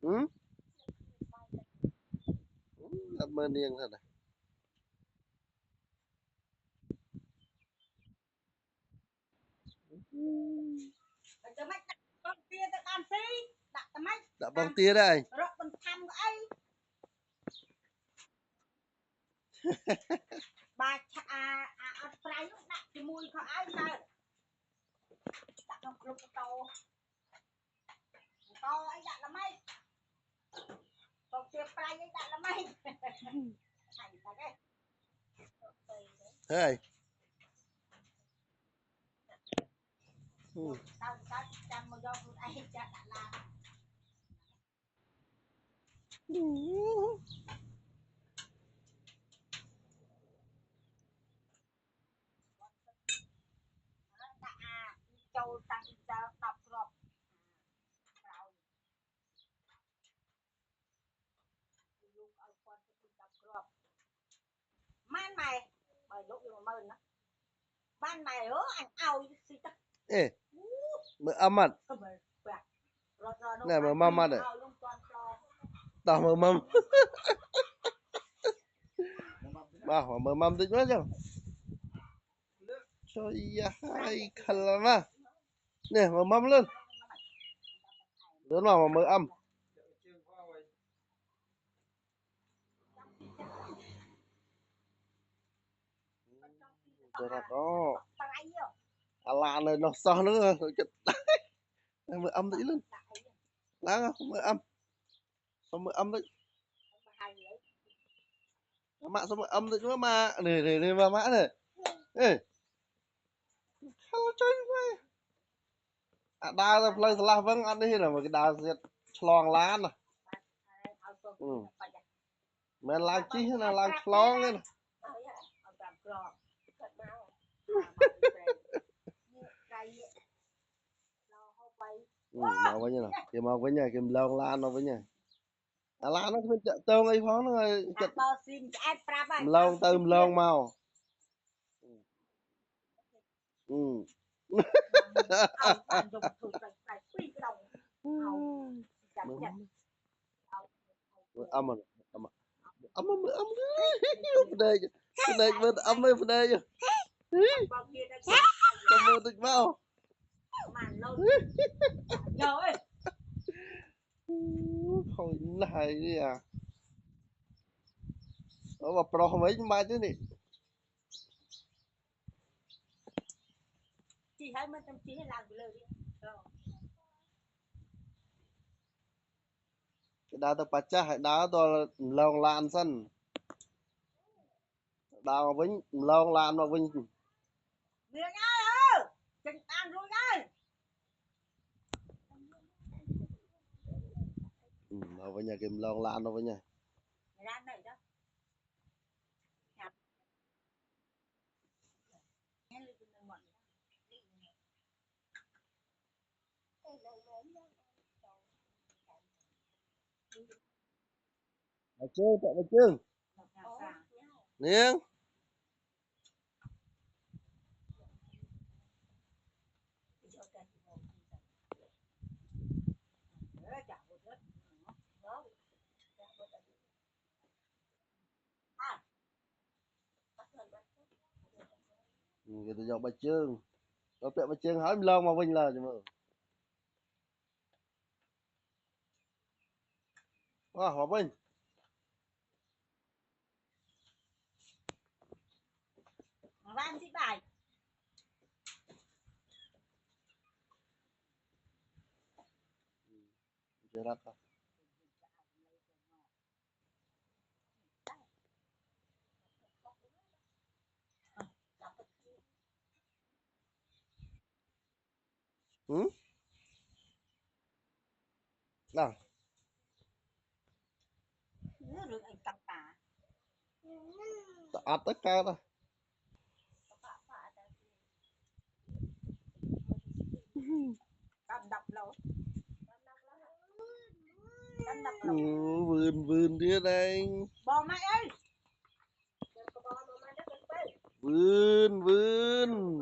Ừ? Làm mơ niên thật à? Đã bằng tia đây. Bà trái lúc đặt cái mùi khó ai mà đặt trong lúc to ấy đặt là mấy còn tiệp trái ấy đặt là mấy thành là cái Thế tao chăm một dòng ai chả đặt là đã châu tăng ra đọc rồi lúc ở con đọc rồi man mày bởi lúc mà mơn đó ban mày ớ anh ao xí tắc ê mơ âm mặt nè mơ mâm mặt này tao mơ mâm bà mơ mâm tính quá chứ cho hai kalama nè mơ mâm lên đứa nào mà mơ âm giờ là có là này nó sao nữa rồi chết mơ âm tí lên lá mơ âm sao mơ âm đấy mạ sao mơ âm đấy nữa mà để mà mã này ê sao chơi vậy à đa là play là vâng ăn đi là một cái đa diệt chlong lá nè mẹ lang chi là lang chlong ấy nè màu với nhau nè màu với nhau kìm lon lan nó với nhau à lan nó không chợ tông ấy phó nó chợ lon tôm lon màu ừ âm rồi âm âm âm âm đây cái này bên âm đây bên đây không mơ tịch vào thôi này đi à nó mà pro mấy mai chứ nè chị thấy mấy trăm chị làm lời đi cái đá tao pacha hay đá tao lon lan sân đào vĩnh lon lan mà vinh miệng ai ơi chân tan rồi đây nó với nhà kim lon lan nó với nhà ra này đó bà trương chạy bà trương niếng người ta dọc bà trương có tiệm bà trương hỏi lon mà vinh là chứ mà hòa vinh van chị bài chưa đặt đâu ừ nào được anh cặp cả ạt tất cả đó đập đập lâu vườn vườn đi đây bò mày ơi vườn vườn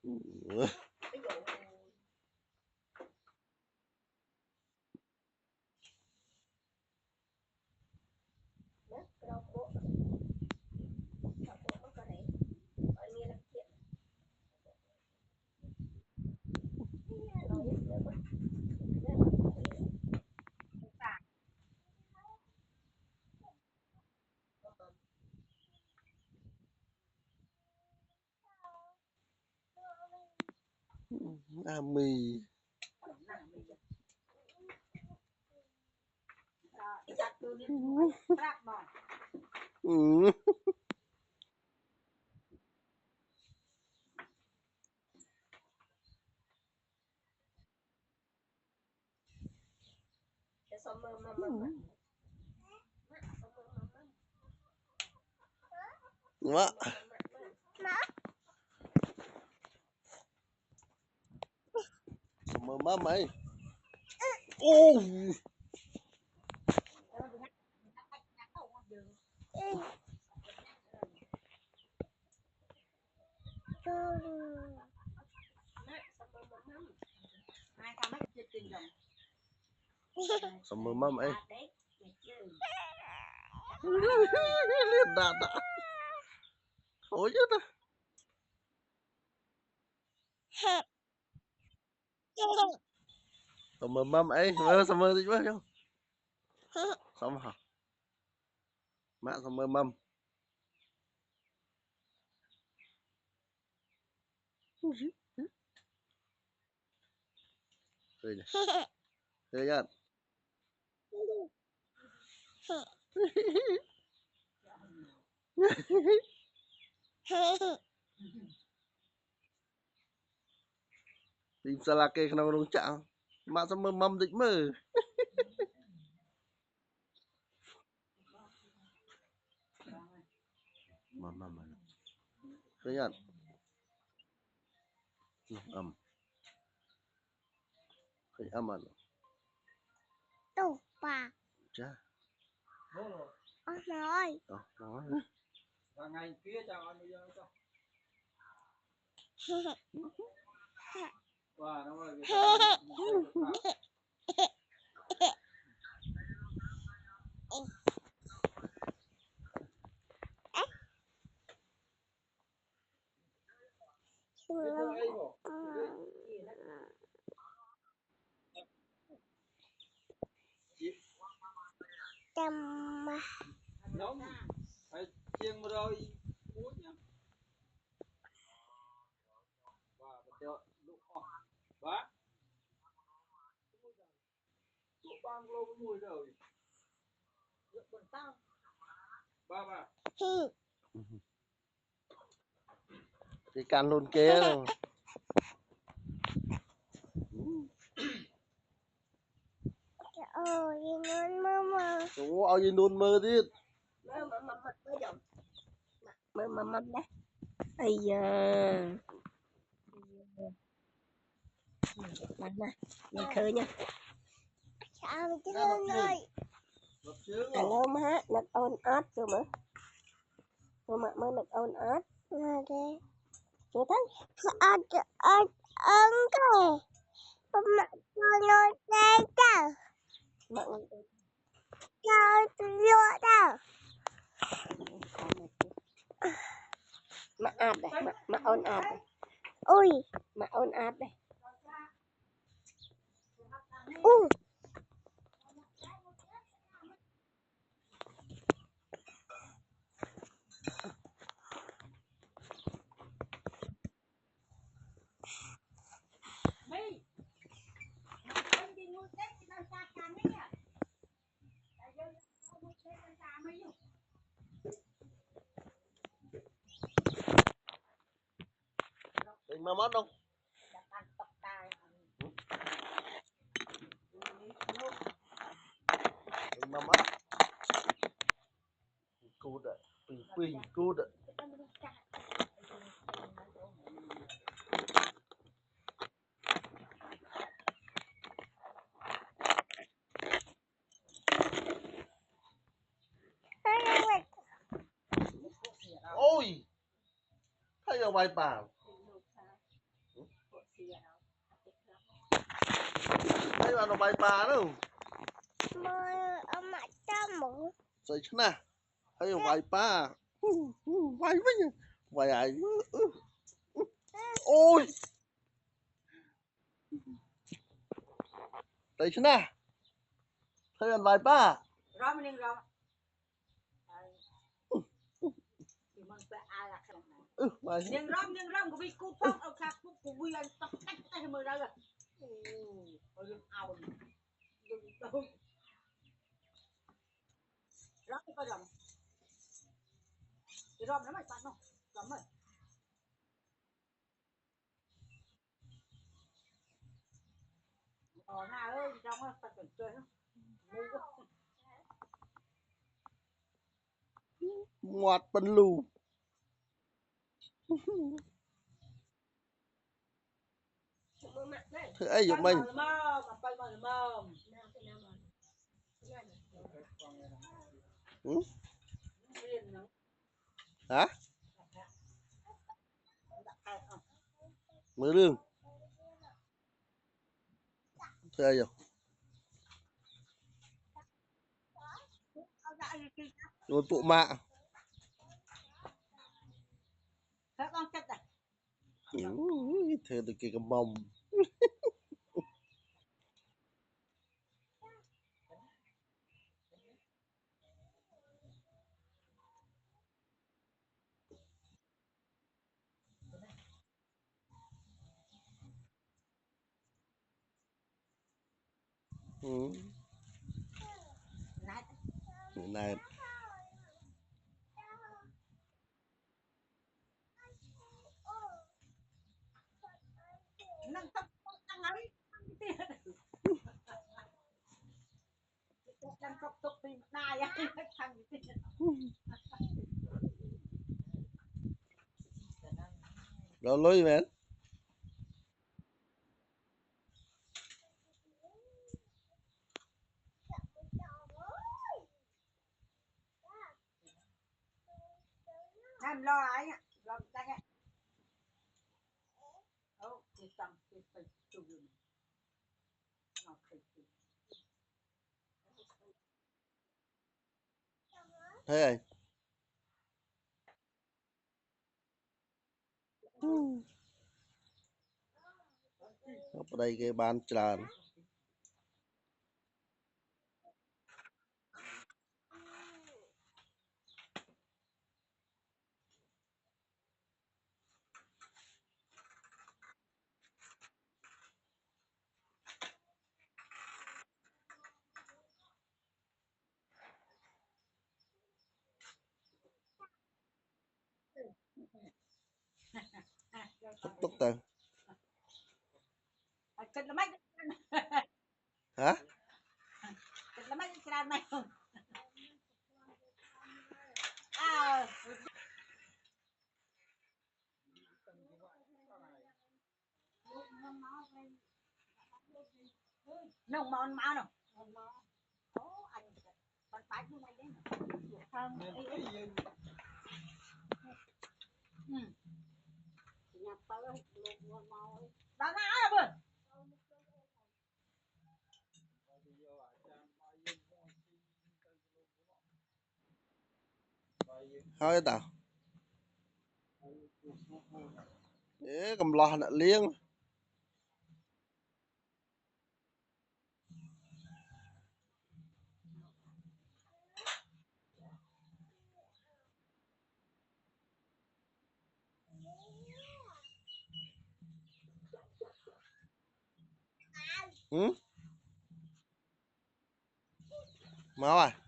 ví dụ đó cái đâu bộ nó có này gọi như là chuyện mì Mak. Sama mama ấy. Oh. Sama mama ấy. Lihat dada. Oh iya dah. Sama mama ấy, sama gì bác không? Sama hả? Mẹ sama mama. Chơi nhỉ? Chơi nhá. Tìm salakeក្នុងរោងចក្រម៉ាក់សមមតិចមើលម៉ាឃើញអត់អឹមឃើញអឹមអត់ទូប៉ាចាអស់ហើយអស់ហើយថ្ងៃkiaចាំអត់និយាយចុះបាទហ្នឹងហើយចាំខ្ញុំហើយជាង100ពូជណាបាទបើទៅលក់អស់បាទលក់បានគីឡូមួយទៅលក់បន្តបាទពីកាន់លូនគេÔi, nôn mơ mơ. Ủa, ao gì nôn mơទៀតmơ đấy ây da bạn nè nhìn khơi nha chào chị Hương ơi alo má nực ôn ớt rồi mà mới nực ôn ớt ok chưa thấy ớt ớt ớt cái mà nói đây đâu mà vô đâu mà ớt đây mà ôn ớt đây ui mà ôn ớt đây Định mà mất không? Định mà mất. Cút ạ. Bình cút ạ. Ôi. Thấy ở bài bảo. Thấy bạn nó bay bà đâu. Mà ông mặt trăm mũ. Rồi chứ nè. Thấy nó bay bà. Bay với nhỉ. Bay ai. Ôi. Đấy chứ nè. Thấy bạn bay bà. Rom lên rom. Bay. Nhưng rom của vi cú phong ở khắp của vi anh tóc cách tay mưa ra rồi. Ôi đừng ảo. Đừng đâu. Rom có rom. Cái rom nó mày bạn không? Rom ơi. Nào ơi, trong nó phải cần chơi không? Ngoạt bần lù. Thế ấy giúp mình. Ừ? Hả? Mới lương. Thế ấy giúp. Rồi tụ mạ. Các con chết à? Thế thì cái mông. Ừ. Này. Nâng tóc tăng ấy. Nâng tóc tóc tìm đai á. Thằng gì Đó lối mến. em lo ấy nhá, lo tay ấy. Ô, thì tầm thì phải chụp được. Thế ấy. Ở đây cái bàn tràn. Túc tờ. Cần là mấy. Hả? Cần là mấy cái này không? À. Nông mòn máu nào. Ô anh bạn phải như này đấy. Không. Nhập tới luôn máu. Đó nào rồi. Thôi tao. Ê, cầm lò nạ liêng. Ừ? Máu à?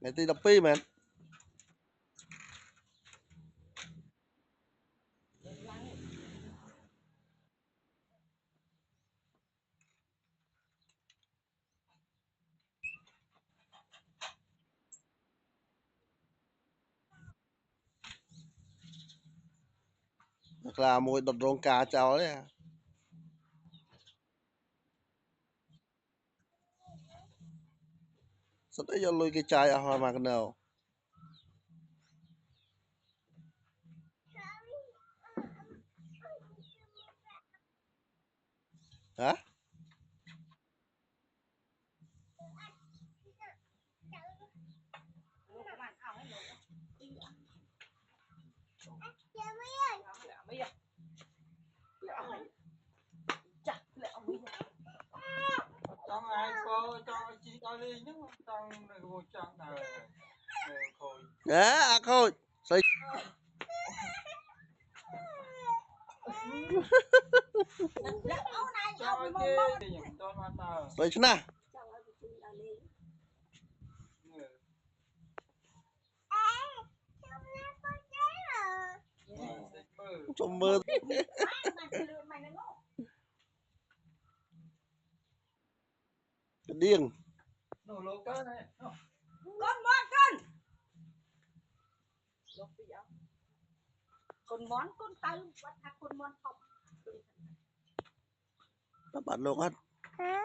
Mày tí đập pi mày. Thật là mùi đột rôn cá cháu đấy à. Sao đấy cho lùi cái chai à hoa mà cái nào. hả trong ai có cho chị ta đi nhưng mà trong này vô trong đời khôi á thôi xây cho cái những con ăn nào xây chứ na trong mơ cái điên nổ lô cơ này con món con tao bắt thác con món không dapat lokat hả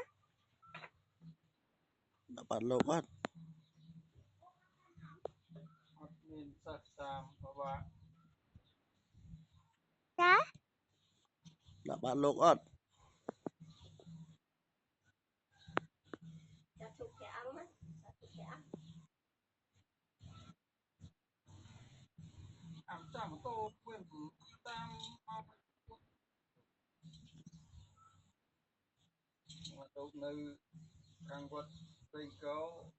dapat lokat mình sạch sàm và bạn đó dapat lokat satu ke ang á satu ke ang ảm chạm tô quyền tam mà tốt nữ càng vật tình cầu